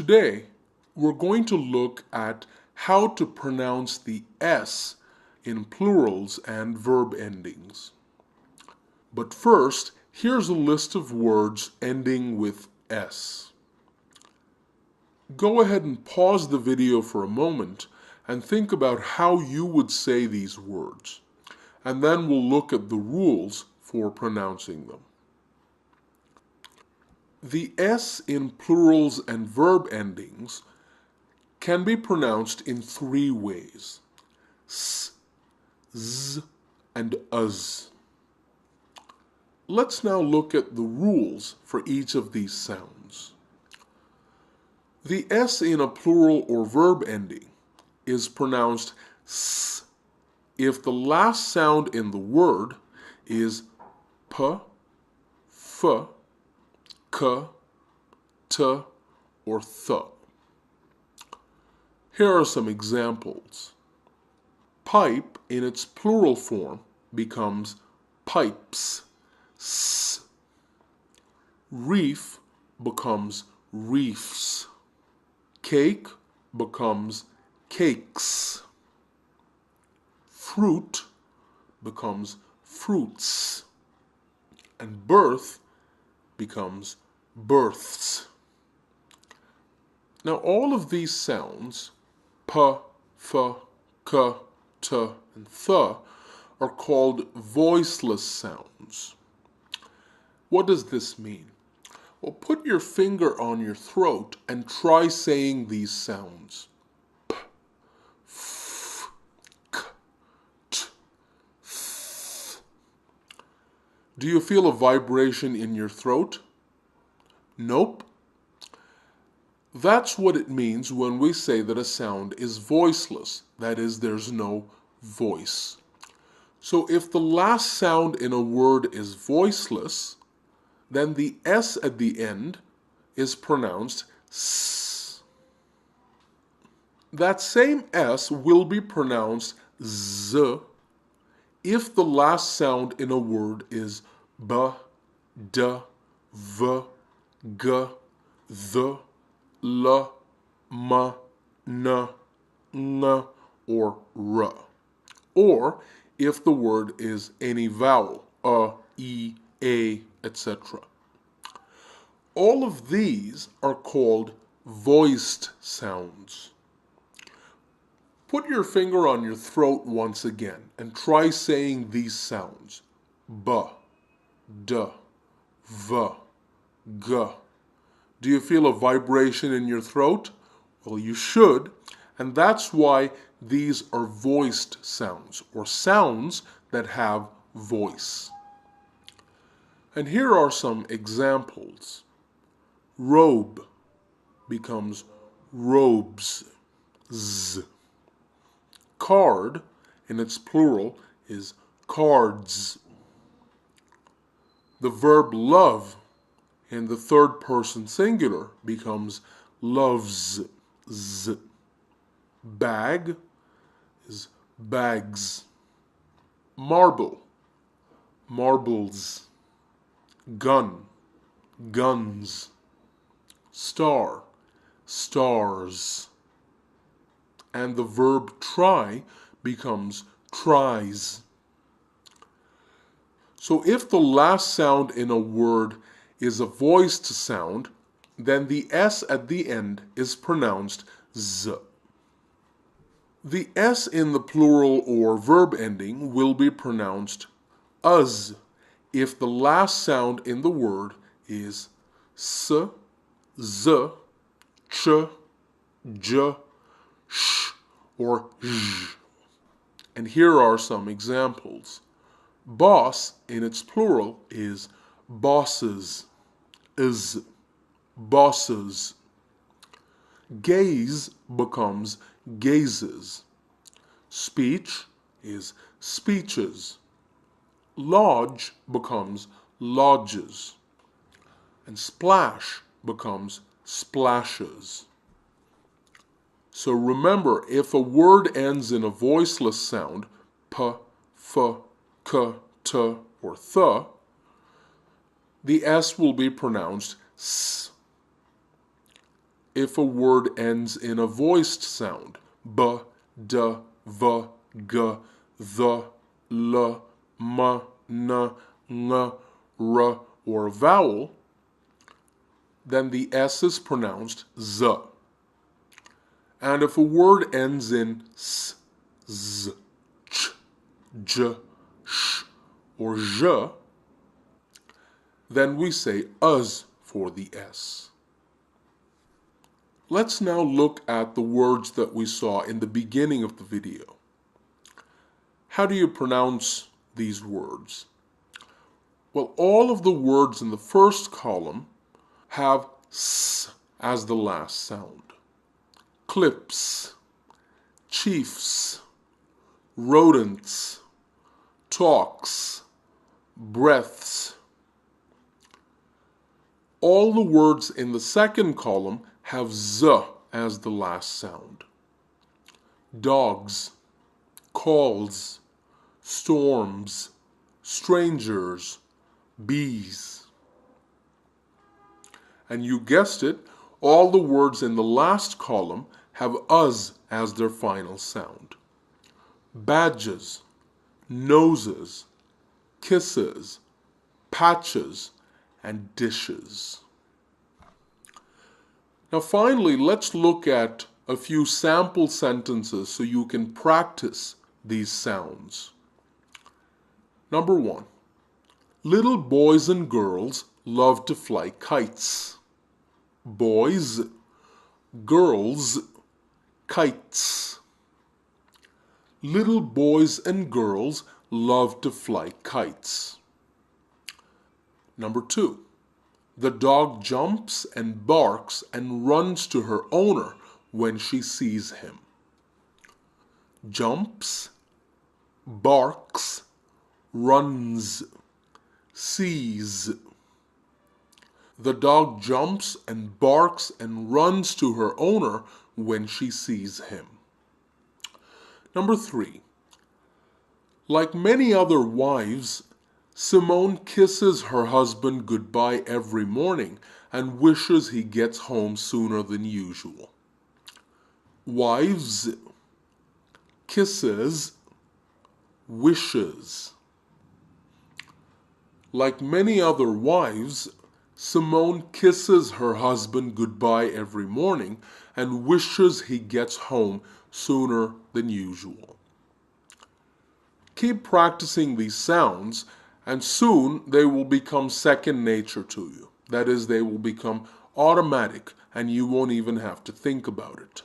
Today, we're going to look at how to pronounce the S in plurals and verb endings. But first, here's a list of words ending with S. Go ahead and pause the video for a moment and think about how you would say these words, and then we'll look at the rules for pronouncing them. The S in plurals and verb endings can be pronounced in three ways: S, Z, and uz. Let's now look at the rules for each of these sounds. The S in a plural or verb ending is pronounced S if the last sound in the word is P, F, K, T, or Th. Here are some examples. Pipe in its plural form becomes pipes. S. Reef becomes reefs. Cake becomes cakes. Fruit becomes fruits. And birth becomes births. Now all of these sounds, P, F, K, T, and Th, are called voiceless sounds. What does this mean? Well, put your finger on your throat and try saying these sounds. P, F, K, T, Th. Do you feel a vibration in your throat? Nope. That's what it means when we say that a sound is voiceless. That is, there's no voice. So if the last sound in a word is voiceless, then the S at the end is pronounced S. That same S will be pronounced Z if the last sound in a word is B, D, V, G, Th, L, M, N, Ng, or R. Or if the word is any vowel, E, A, etc. All of these are called voiced sounds. Put your finger on your throat once again and try saying these sounds. B, D, V, G. Do you feel a vibration in your throat? Well, you should, and that's why these are voiced sounds, or sounds that have voice. And here are some examples. Robe becomes robes. Z. Card, in its plural, is cards. The verb love in the third person singular becomes loves. Z. Bag is bags. Marble, marbles. Gun, guns. Star, stars. And the verb try becomes tries. So if the last sound in a word is a voiced sound, then the S at the end is pronounced Z. The S in the plural or verb ending will be pronounced uz if the last sound in the word is S, Z, Ch, J, Sh, or J. And here are some examples. Boss in its plural is bosses. Is bosses. Gaze becomes gazes. Speech is speeches. Lodge becomes lodges. And splash becomes splashes. So remember, if a word ends in a voiceless sound, P, F, K, T, or Th, the S will be pronounced S. if a word ends in a voiced sound. B, d, v, g, th, l, m, n, ng, r, or a vowel, then the S is pronounced z. And if a word ends in s, z, ch, j, sh, or zh, then we say uz for the S. Let's now look at the words that we saw in the beginning of the video. How do you pronounce these words? Well, all of the words in the first column have s as the last sound. Clips, chiefs, rodents, talks, breaths. All the words in the second column have z as the last sound. Dogs, calls, storms, strangers, bees. And you guessed it, all the words in the last column have uz as their final sound. Badges, noses, kisses, patches, and dishes. Now finally, let's look at a few sample sentences so you can practice these sounds. Number 1. Little boys and girls love to fly kites. Boys, girls, kites. Little boys and girls love to fly kites. Number 2. The dog jumps and barks and runs to her owner when she sees him. Jumps, barks, runs, sees. The dog jumps and barks and runs to her owner when she sees him. Number 3. Like many other wives, Simone kisses her husband goodbye every morning and wishes he gets home sooner than usual. Wives, kisses, wishes. Like many other wives, Simone kisses her husband goodbye every morning and wishes he gets home sooner than usual. Keep practicing these sounds, and soon they will become second nature to you. That is, they will become automatic and you won't even have to think about it.